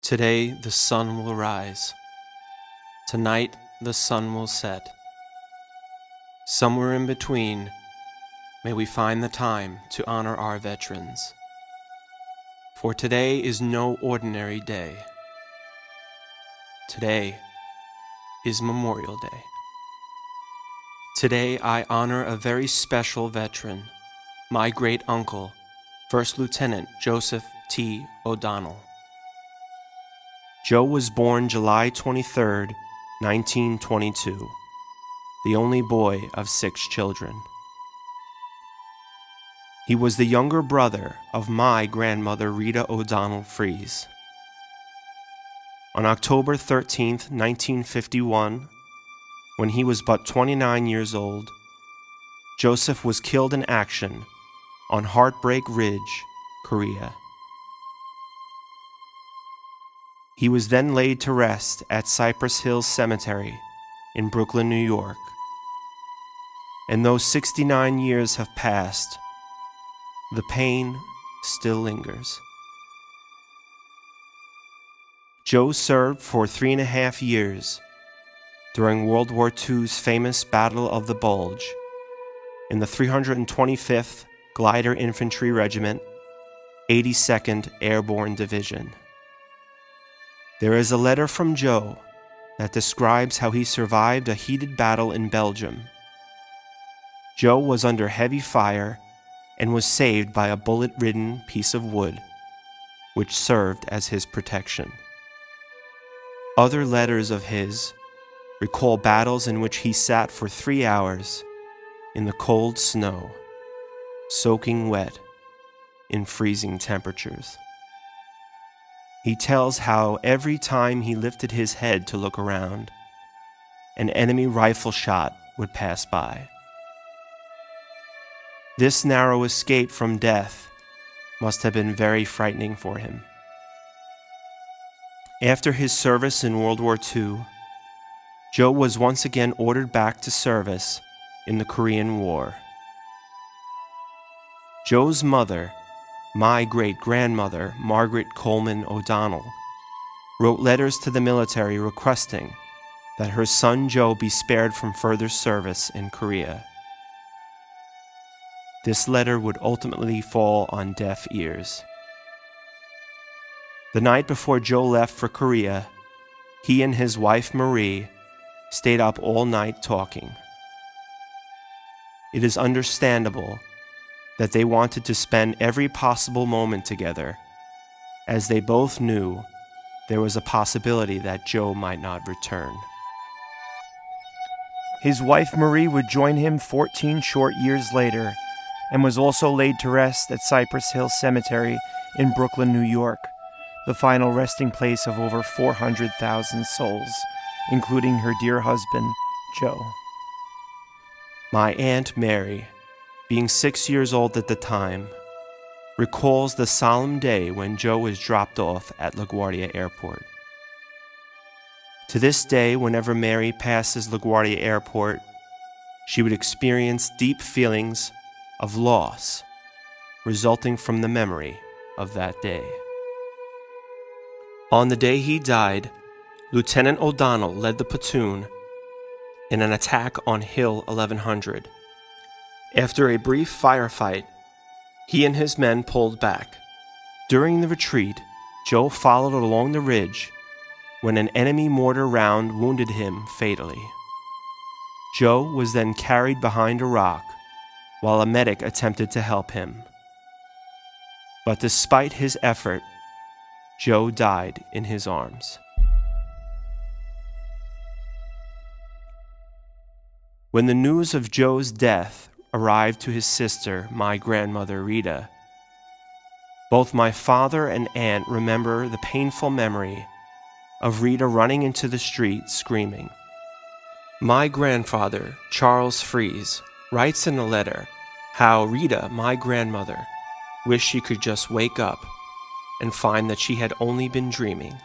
Today the sun will rise. Tonight the sun will set. Somewhere in between, may we find the time to honor our veterans. For today is no ordinary day. Today is Memorial Day. Today I honor a very special veteran, my great uncle, First Lieutenant Joseph T. O'Donnell. Joe was born July 23, 1922, the only boy of 6 children. He was the younger brother of my grandmother Rita O'Donnell Fries. On October 13, 1951, when he was but 29 years old, Joseph was killed in action on Heartbreak Ridge, Korea. He was then laid to rest at Cypress Hills Cemetery in Brooklyn, New York. And though 69 years have passed, the pain still lingers. Joe served for 3.5 years during World War II's famous Battle of the Bulge in the 325th Glider Infantry Regiment, 82nd Airborne Division. There is a letter from Joe that describes how he survived a heated battle in Belgium. Joe was under heavy fire and was saved by a bullet-ridden piece of wood, which served as his protection. Other letters of his recall battles in which he sat for 3 hours in the cold snow, soaking wet in freezing temperatures. He tells how every time he lifted his head to look around, an enemy rifle shot would pass by. This narrow escape from death must have been very frightening for him. After his service in World War II, Joe was once again ordered back to service in the Korean War. Joe's mother, my great-grandmother, Margaret Coleman O'Donnell, wrote letters to the military requesting that her son Joe be spared from further service in Korea. This letter would ultimately fall on deaf ears. The night before Joe left for Korea, he and his wife Marie stayed up all night talking. It is understandable that they wanted to spend every possible moment together, as they both knew there was a possibility that Joe might not return. His wife Marie would join him 14 short years later and was also laid to rest at Cypress Hill Cemetery in Brooklyn, New York, the final resting place of over 400,000 souls, including her dear husband, Joe. My Aunt Mary, being 6 years old at the time, recalls the solemn day when Joe was dropped off at LaGuardia Airport. To this day, whenever Mary passes LaGuardia Airport, she would experience deep feelings of loss resulting from the memory of that day. On the day he died, Lieutenant O'Donnell led the platoon in an attack on Hill 1100. After a brief firefight, he and his men pulled back. During the retreat, Joe followed along the ridge when an enemy mortar round wounded him fatally. Joe was then carried behind a rock while a medic attempted to help him. But despite his effort, Joe died in his arms. When the news of Joe's death arrived to his sister, my grandmother Rita, both my father and aunt remember the painful memory of Rita running into the street screaming. My grandfather, Charles Fries, writes in a letter how Rita, my grandmother, wished she could just wake up and find that she had only been dreaming.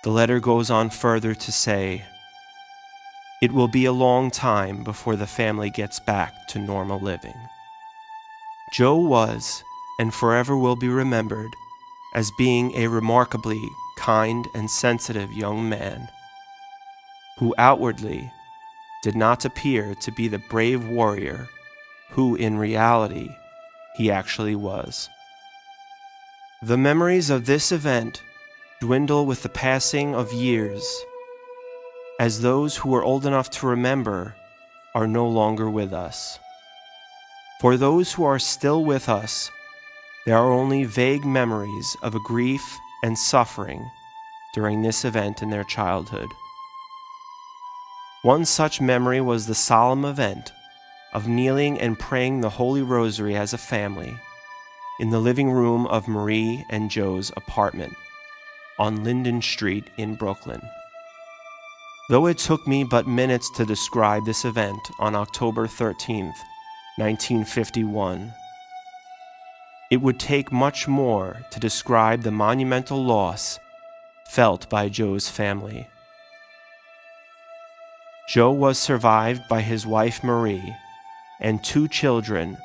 The letter goes on further to say, "It will be a long time before the family gets back to normal living." Joe was, and forever will be remembered, as being a remarkably kind, and sensitive young man, who outwardly did not appear to be the brave warrior who in reality he actually was. The memories of this event dwindle with the passing of years, as those who are old enough to remember are no longer with us. For those who are still with us, there are only vague memories of a grief and suffering during this event in their childhood. One such memory was the solemn event of kneeling and praying the Holy Rosary as a family in the living room of Marie and Joe's apartment on Linden Street in Brooklyn. Though it took me but minutes to describe this event on October 13th, 1951, it would take much more to describe the monumental loss felt by Joe's family. Joe was survived by his wife Marie and two children,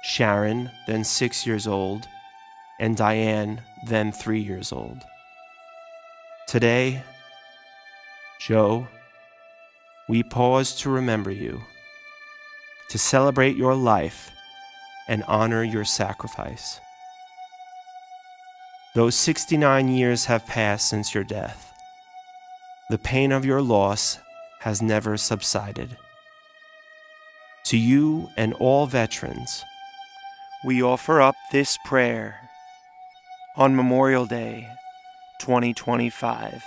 Sharon, then 6 years old, and Diane, then 3 years old. Today, Joe, we pause to remember you, to celebrate your life and honor your sacrifice. Though 69 years have passed since your death, the pain of your loss has never subsided. To you and all veterans, we offer up this prayer on Memorial Day 2025.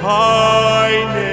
Thy name.